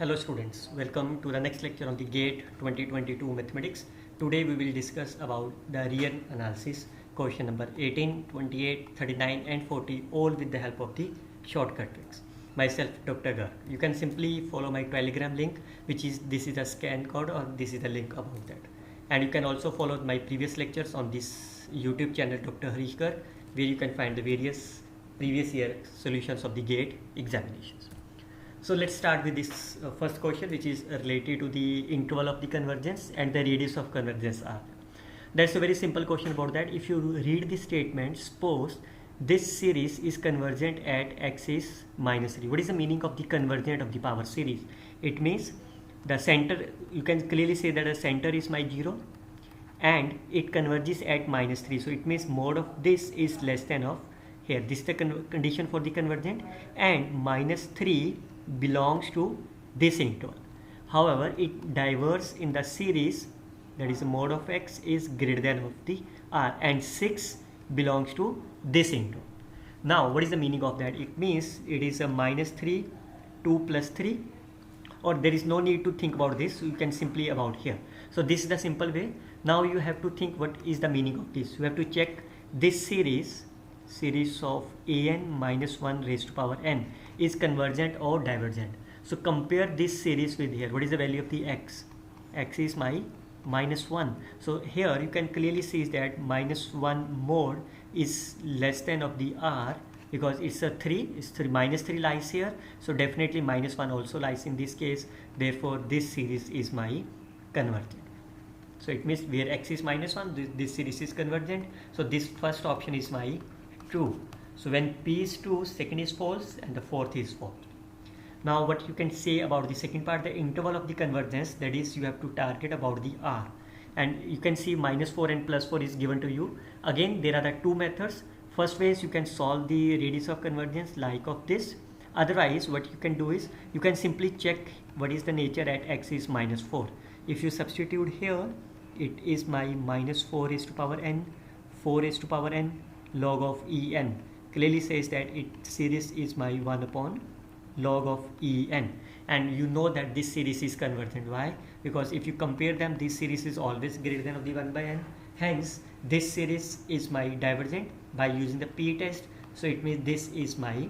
Hello students, welcome to the next lecture on the GATE 2022 Mathematics. Today we will discuss about the real analysis, question number 18, 28, 39 and 40, all with the help of the shortcut tricks. Myself Dr. Garg. You can simply follow my Telegram link, which is this is a scan code or this is the link about that. And you can also follow my previous lectures on this YouTube channel Dr. Harish Garg, where you can find the various previous year solutions of the GATE examinations. So let's start with this first question, which is related to the interval of the convergence and the radius of convergence R. That's a very simple question about that. If you read the statement, suppose this series is convergent at x is minus 3. What is the meaning of the convergent of the power series? It means the center, you can clearly say that the center is my 0 and it converges at minus 3. So it means mode of this is less than of here. This is the condition for the convergent, and minus 3 belongs to this interval. However, it diverges in the series, that is the mode of x is greater than of the r, and 6 belongs to this interval. Now what is the meaning of that? It means it is a minus 3, 2 plus 3, or there is no need to think about this, you can simply about here. So this is the simple way. Now you have to think what is the meaning of this. You have to check this series of an minus 1 raised to power n is convergent or divergent. So compare this series with here. What is the value of the x? X is my minus 1. So here you can clearly see that minus 1 mode is less than of the r, because it's a 3, it's 3, minus 3 lies here, so definitely minus 1 also lies in this case. Therefore this series is my convergent. So it means where x is minus 1, this series is convergent. So this first option is my true. So when p is true, second is false and the fourth is false. Now what you can say about the second part, the interval of the convergence, that is you have to target about the r, and you can see minus 4 and plus 4 is given to you. Again there are the two methods. First way is you can solve the radius of convergence like of this. Otherwise what you can do is you can simply check what is the nature at x is minus 4. If you substitute here, it is my minus 4 raised to power n, 4 raised to power n log of en. Clearly says that it series is my 1 upon log of en, and you know that this series is convergent. Why? Because if you compare them, this series is always greater than of the 1 by n. Hence this series is my divergent by using the p test. So it means this is my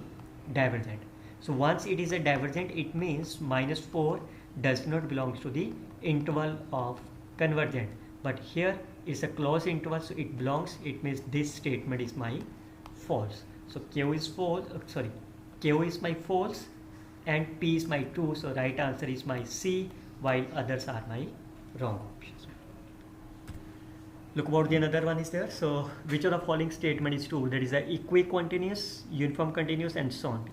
divergent. So once it is a divergent, it means minus 4 does not belong to the interval of convergent, but here is a closed interval, so it belongs. It means this statement is my false. So q is false, q is my false and p is my true. So right answer is my C, while others are my wrong options. Look about the another one is there. So which of the following statement is true? That is a equicontinuous, uniform continuous and so on.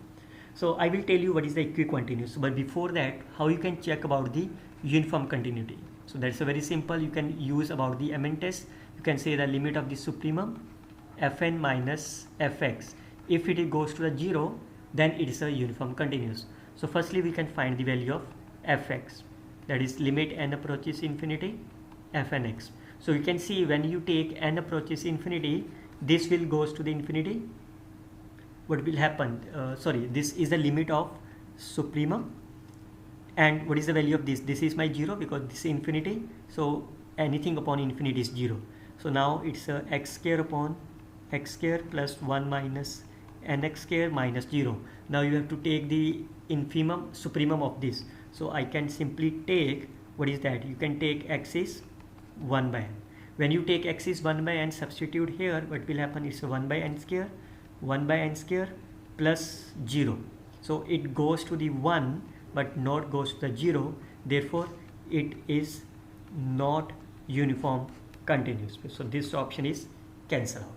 So I will tell you what is the equicontinuous, but before that, how you can check about the uniform continuity. So that's a very simple. You can use about the Mn test. You can say the limit of the supremum fn minus fx. If it goes to the 0, then it is a uniform continuous. So firstly we can find the value of fx, that is limit n approaches infinity fnx. So you can see when you take n approaches infinity, this will goes to the infinity. What will happen? This is the limit of supremum. And what is the value of this? This is my 0 because this is infinity. So anything upon infinity is 0. So now it's a x square upon x square plus 1 minus nx square minus 0. Now you have to take the infimum, supremum of this. So I can simply take, what is that? You can take x is 1 by n. When you take x is 1 by n, substitute here, what will happen is 1 by n square, 1 by n square plus 0. So it goes to the 1 but not goes to the 0. Therefore it is not uniform continuous. So this option is cancelled out.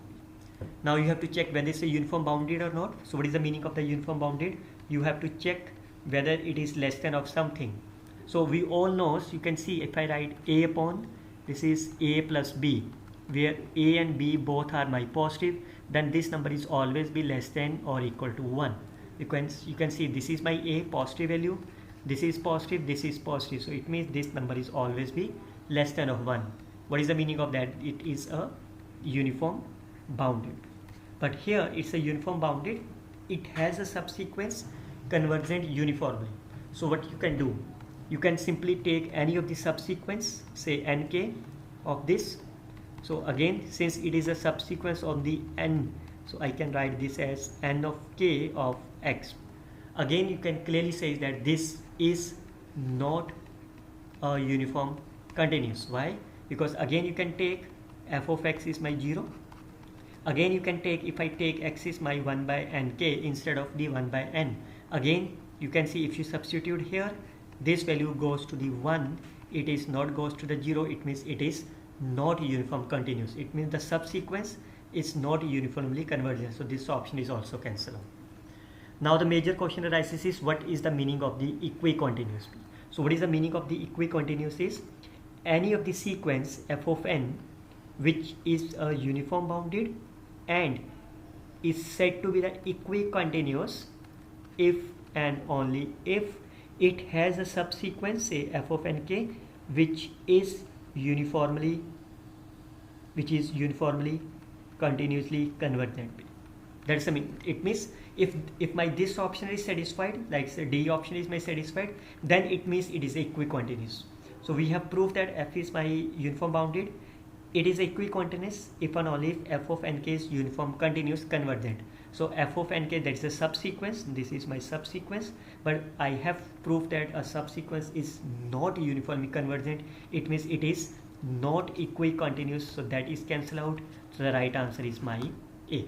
Now you have to check whether it's a uniform bounded or not. So what is the meaning of the uniform bounded? You have to check whether it is less than of something. So we all know, so you can see if I write a upon, this is a plus b, where a and b both are my positive, then this number is always be less than or equal to 1. You can see this is my a positive value, this is positive, this is positive. So it means this number is always be less than of 1. What is the meaning of that? It is a uniform bounded. But here it's a uniform bounded. It has a subsequence convergent uniformly. So what you can do, you can simply take any of the subsequence, say nk of this. So again, since it is a subsequence of the n, so I can write this as n of k of x. Again, you can clearly say that this is not a uniform continuous. Why? Because again you can take f of x is my 0. Again you can take, if I take x is my 1 by nk instead of the 1 by n. Again you can see if you substitute here, this value goes to the 1, it is not goes to the 0, it means it is not uniform continuous. It means the subsequence is not uniformly convergent. So this option is also cancelled out. Now the major question arises is, what is the meaning of the equicontinuous? So what is the meaning of the equicontinuous is, any of the sequence f of n which is a uniform bounded and is said to be the equicontinuous if and only if it has a subsequence, say f of nk, which is uniformly continuously convergent. That's I mean, it means if my this option is satisfied, like say D option is my satisfied, then it means it is equicontinuous. So we have proved that f is my uniform bounded, it is equicontinuous if and only if f of nk is uniform continuous convergent. So f of nk, that is a subsequence, this is my subsequence, but I have proved that a subsequence is not uniformly convergent, it means it is not equicontinuous, so that is cancelled out. So the right answer is my A.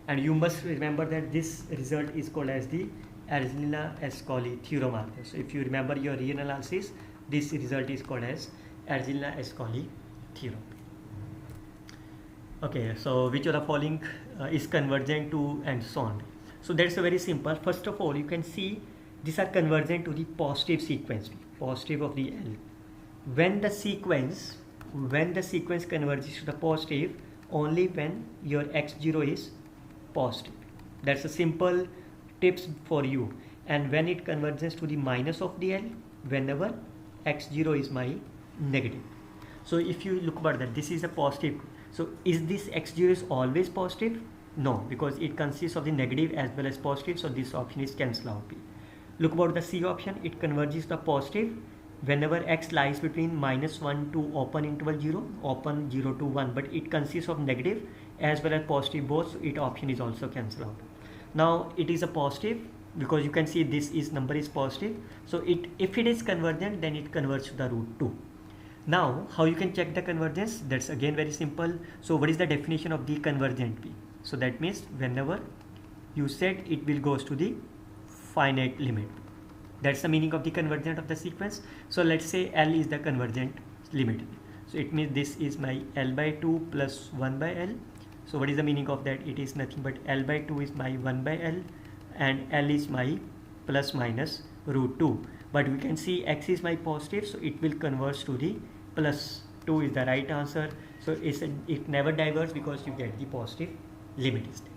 And you must remember that this result is called as the Arzelina-Ascoli theorem. So if you remember your real analysis, this result is called as Arzelina-Ascoli theorem. Okay, so which of the following is convergent to, and so on. So that's a very simple. First of all, you can see these are convergent to the positive sequence, positive of the L. When the sequence converges to the positive, only when your x0 is positive. That's a simple tips for you. And when it converges to the minus of the L, whenever x0 is my negative. So if you look about that, this is a positive. So is this x0 is always positive? No, because it consists of the negative as well as positive. So this option is cancelled out. Look about the C option, it converges to positive whenever x lies between -1 to open interval 0, open 0 to 1, but it consists of negative as well as positive both, so it option is also cancelled out. Now it is a positive because you can see this is number is positive, so if it is convergent, then it converges to the root 2. Now how you can check the convergence? That's again very simple. So what is the definition of the convergent P? So that means whenever you said it will goes to the finite limit. That's the meaning of the convergent of the sequence. So let's say L is the convergent limit. So it means this is my L by 2 plus 1 by L. So what is the meaning of that? It is nothing but L by 2 is my 1 by L and L is my plus minus root 2. But we can see x is my positive, so it will converge to the plus 2 is the right answer. So it never diverges because you get the positive limit is there.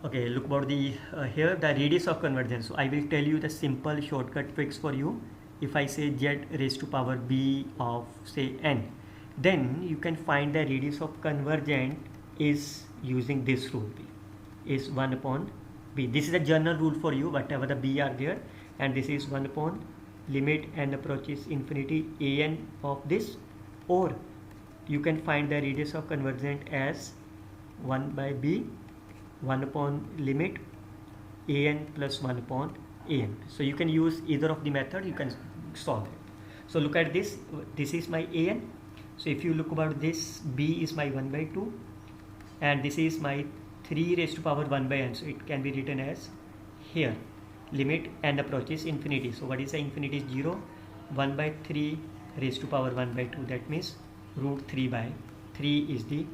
Okay, look about the here the radius of convergence. So I will tell you the simple shortcut tricks for you. If I say z raised to power b of say n, then you can find the radius of convergent is using this rule, is 1 upon b. This is a general rule for you, whatever the b are there, and this is 1 upon limit n approaches infinity an of this, or you can find the radius of convergent as 1 by b 1 upon limit an plus 1 upon an. So you can use either of the method, you can solve it. So look at this, this is my an. So if you look about this, b is my 1 by 2 and this is my 3 raised to power 1 by n. So it can be written as here limit n approaches infinity. So what is the infinity? 0. 1 by 3 raised to power 1 by 2, that means root 3 by 3 is the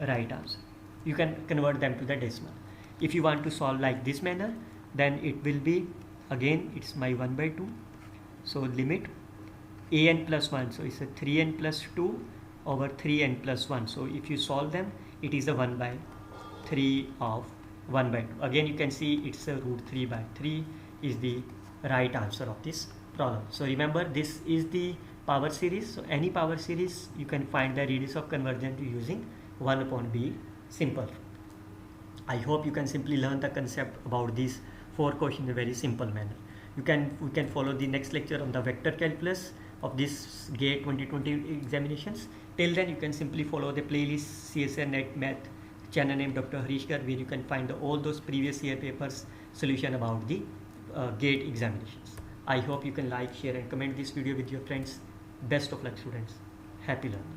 right answer. You can convert them to the decimal. If you want to solve like this manner, then it will be again it's my 1 by 2. So limit an plus 1, so it's a 3n plus 2 over 3n plus 1. So if you solve them, it is a 1 by 3 of 1 by 2. Again you can see it's a root 3 by 3 is the right answer of this problem. So remember, this is the power series. So any power series you can find the radius of convergence using 1 upon b. Simple. I hope you can simply learn the concept about these 4 questions in a very simple manner. we can follow the next lecture on the vector calculus of this GATE 2020 examinations. Till then, you can simply follow the playlist CSR Net Math channel name Dr. Harish Garg, where you can find all those previous year papers solution about the GATE examinations. I hope you can like, share and comment this video with your friends. Best of luck, students. Happy learning.